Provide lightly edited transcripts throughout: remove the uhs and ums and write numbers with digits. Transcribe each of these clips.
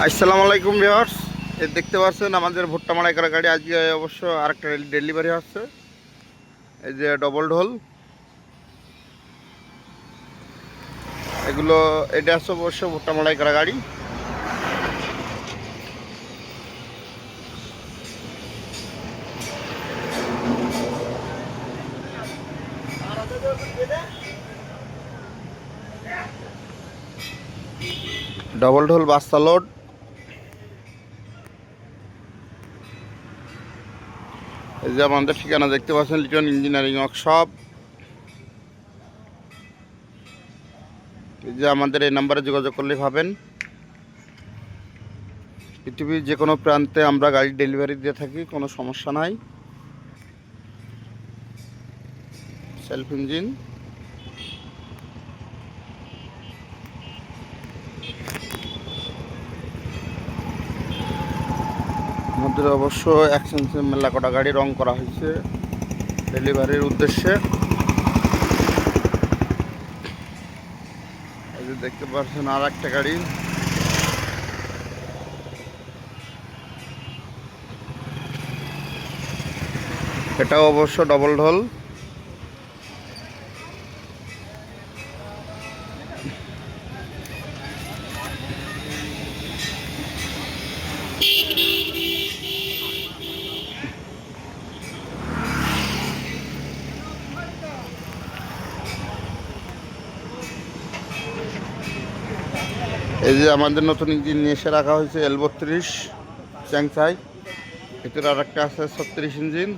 আসসালামু আলাইকুম ভিউয়ার্স, এই দেখতে পাচ্ছেন আমাদের ভুট্টা মাড়াই করা গাড়ি। আজকে অবশ্য আরেকটা ডেলিভারি হচ্ছে। এই যে ডবল ঢোল, এগুলো এটা হচ্ছে অবশ্য ভুট্টা মাড়াই করা গাড়ি। ডবল ঢোল বাস্তা লোড। এই যে আমাদের ঠিকানা দেখতে পাচ্ছেন, লিটন ইঞ্জিনিয়ারিং ওয়ার্কশপ। এই যে আমাদের এই নাম্বারে যোগাযোগ করলে পাবেন। পৃথিবীর যে কোনো প্রান্তে আমরা গাড়ি ডেলিভারি দিয়ে থাকি, কোনো সমস্যা নাই। Self engine. আমাদের অবশ্য এক্সচেঞ্জে মেলা কটা গাড়ি রং করা হয়েছে ডেলিভারির উদ্দেশ্যে। এই যে দেখতে পাচ্ছেন আর একটা গাড়ি, এটাও অবশ্য ডবল ঢোল। এই যে আমাদের নতুন ইঞ্জিন নিয়ে এসে রাখা হয়েছে L32 চ্যাংসাই। ভিতরে আর একটা আছে 36 ইঞ্জিন।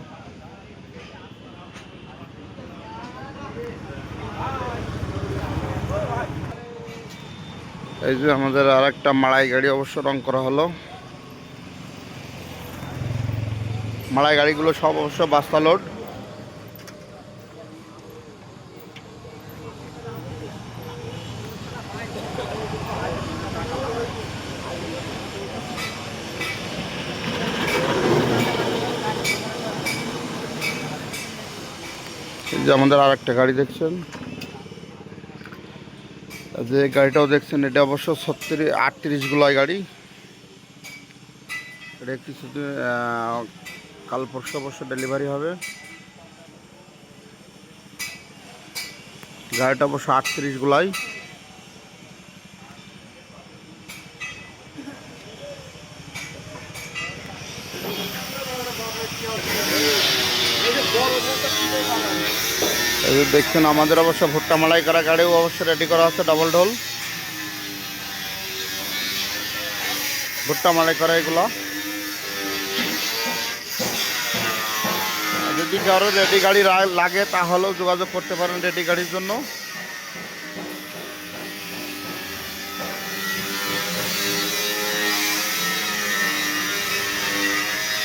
এই যে আমাদের আর একটা মাড়াই গাড়ি অবশ্য রং করা হলো। মাড়াই গাড়িগুলো সব অবশ্য বাস্তা লোড। এই যে আমাদের আর একটা গাড়ি দেখছেন, যে গাড়িটাও দেখছেন, এটা অবশ্য 38 গুলাই গাড়ি। এটা কিছুদিন কাল পরশু অবশ্য ডেলিভারি হবে। গাড়িটা অবশ্য 38 গুলাই। এই যে দেখছেন আমাদের অবশ্য ভুট্টা মাড়াই করা গাড়িও অবশ্য রেডি করা আছে ডবল ঢোল। ভুট্টা মাড়াই করা এগুলো যদি কারো রেডি গাড়ি লাগে তাহলেও যোগাযোগ করতে পারেন রেডি গাড়ির জন্য।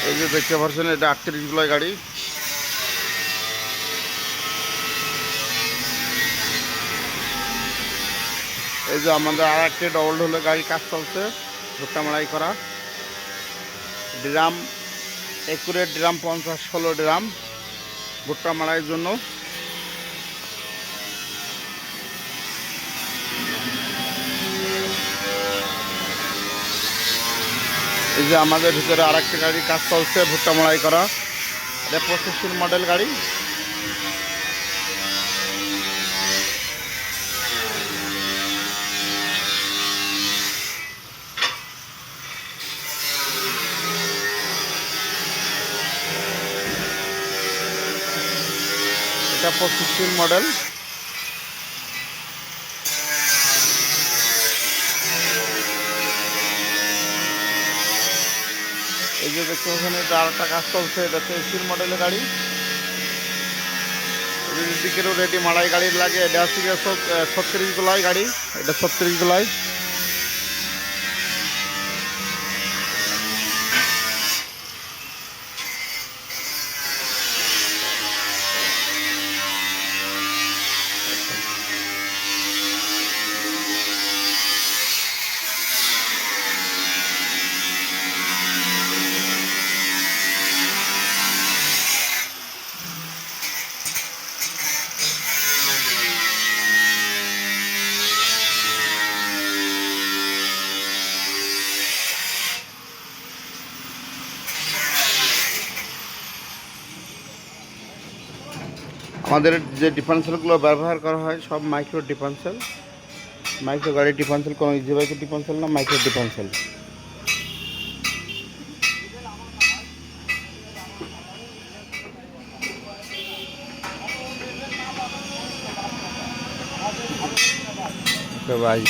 এই যে দেখতে পাচ্ছেন, এটা 38 গুলাই গাড়ি। এই যে আমাদের আর একটি ডবল ঢোলের গাড়ি কাজ চলছে, ভুট্টা মাড়াই করা। ড্রাম একুরেট ড্রাম 50-16 ড্রাম ভুট্টা মাড়াইয়ের জন্য। এই যে আমাদের ভিতরে আর একটা গাড়ি কাজ চলছে ভুট্টা মাড়াই করা, এটা 25 মডেল গাড়ি। এটা 25 মডেল। এই যে দেখতে পাচ্ছেন, এটা আর একটা কাজ চলছে, এটা 23 মডেলের গাড়ি। দিকেরও রেডি মাড়াই গাড়ির লাগে। এটা হচ্ছে 36 গুলাই গাড়ি, এটা 36 গুলাই। আমাদের যে ডিফারেন্সিয়ালগুলো ব্যবহার করা হয় সব মাইক্রো ডিফারেন্সিয়াল, মাইক্রো গাড়ির ডিফারেন্সিয়াল, কোনো ইজি বাইকের ডিফারেন্সিয়াল না, মাইক্রো ডিফারেন্সিয়াল। ভাই